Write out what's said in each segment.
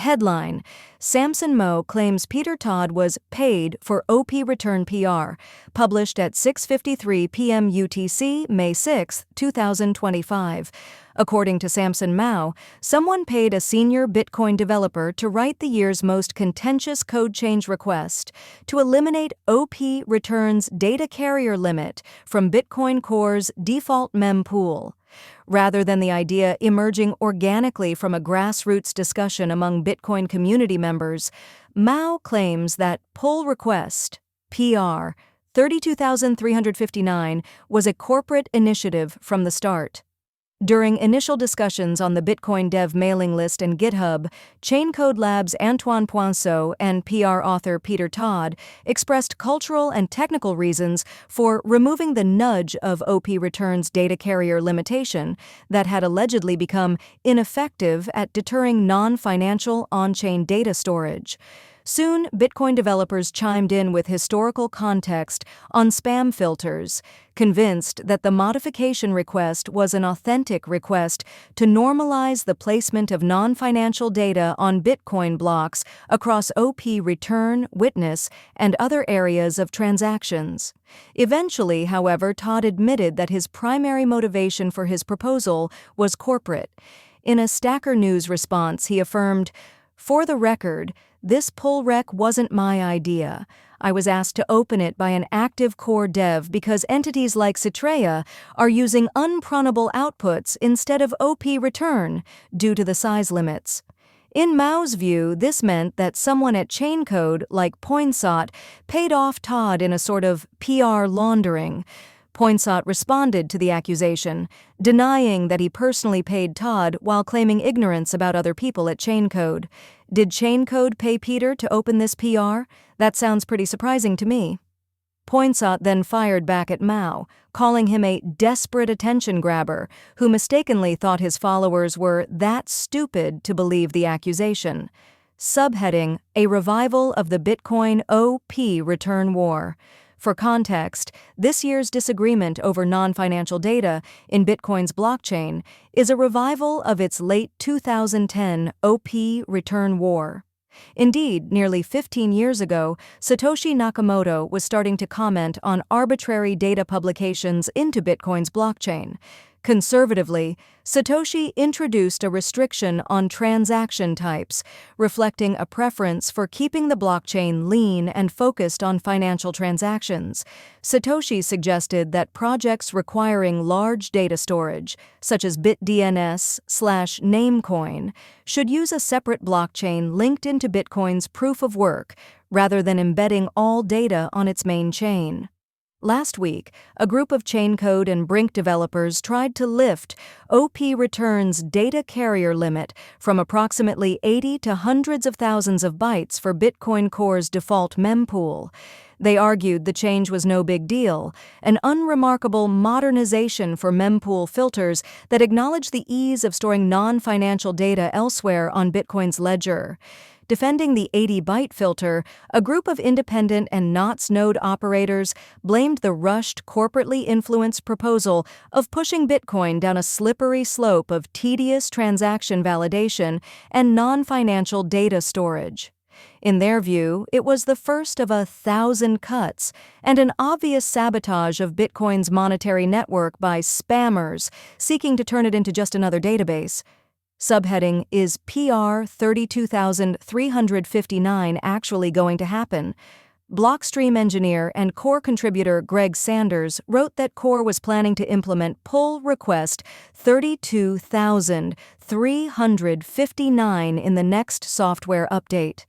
Headline: Samson Mow claims Peter Todd was paid for OP return PR, published at 6:53 p.m. UTC, May 6, 2025. According to Samson Mow, someone paid a senior Bitcoin developer to write the year's most contentious code change request to eliminate OP returns data carrier limit from Bitcoin Core's default mempool. Rather than the idea emerging organically from a grassroots discussion among Bitcoin community members, Mow claims that pull request, PR, 32,359, was a corporate initiative from the start. During initial discussions on the Bitcoin dev mailing list and GitHub, Chaincode Labs' Antoine Poinceau and PR author Peter Todd expressed cultural and technical reasons for removing the nudge of OP returns data carrier limitation that had allegedly become ineffective at deterring non-financial on-chain data storage. Soon, Bitcoin developers chimed in with historical context on spam filters, convinced that the modification request was an authentic request to normalize the placement of non-financial data on Bitcoin blocks across OP return, witness, and other areas of transactions. Eventually, however, Todd admitted that his primary motivation for his proposal was corporate. In a Stacker News response, he affirmed, "For the record, this pull rec wasn't my idea. I was asked to open it by an active core dev because entities like Citrea are using unprunable outputs instead of OP return due to the size limits." In Mow's view, this meant that someone at Chaincode, like Poinceau, paid off Todd in a sort of PR laundering. Poinceau responded to the accusation, denying that he personally paid Todd while claiming ignorance about other people at Chaincode. Did Chaincode pay Peter to open this PR? That sounds pretty surprising to me. Poinceau then fired back at Mow, calling him a desperate attention grabber who mistakenly thought his followers were that stupid to believe the accusation. Subheading: A revival of the Bitcoin OP return war. For context, this year's disagreement over non-financial data in Bitcoin's blockchain is a revival of its late 2010 OP return war. Indeed, nearly 15 years ago, Satoshi Nakamoto was starting to comment on arbitrary data publications into Bitcoin's blockchain. Conservatively, Satoshi introduced a restriction on transaction types, reflecting a preference for keeping the blockchain lean and focused on financial transactions. Satoshi suggested that projects requiring large data storage, such as BitDNS/Namecoin, should use a separate blockchain linked into Bitcoin's proof of work, rather than embedding all data on its main chain. Last week, a group of Chaincode and Brink developers tried to lift OP returns data carrier limit from approximately 80 to hundreds of thousands of bytes for Bitcoin Core's default mempool. They argued the change was no big deal, an unremarkable modernization for mempool filters that acknowledge the ease of storing non-financial data elsewhere on Bitcoin's ledger. Defending the 80-byte filter, a group of independent and NOTS node operators blamed the rushed, corporately influenced proposal of pushing Bitcoin down a slippery slope of tedious transaction validation and non-financial data storage. In their view, it was the first of 1,000 cuts and an obvious sabotage of Bitcoin's monetary network by spammers seeking to turn it into just another database. Subheading: Is PR 32,359 actually going to happen? Blockstream engineer and Core contributor Greg Sanders wrote that Core was planning to implement pull request 32,359 in the next software update.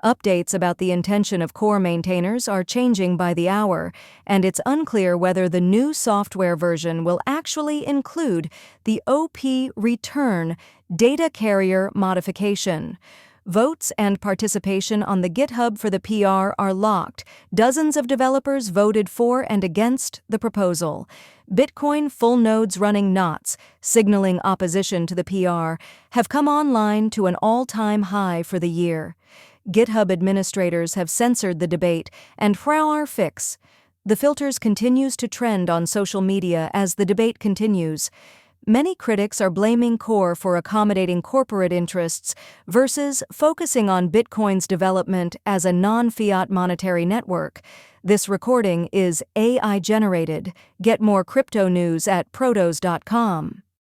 Updates about the intention of Core maintainers are changing by the hour, and it's unclear whether the new software version will actually include the OP return data carrier modification. Votes and participation on the GitHub for the PR are locked. Dozens of developers voted for and against the proposal. Bitcoin full nodes running knots, signaling opposition to the PR, have come online to an all-time high for the year. GitHub administrators have censored the debate and fix. The filters continues to trend on social media as the debate continues. Many critics are blaming Core for accommodating corporate interests versus focusing on Bitcoin's development as a non-fiat monetary network. This recording is AI generated. Get more crypto news at protos.com.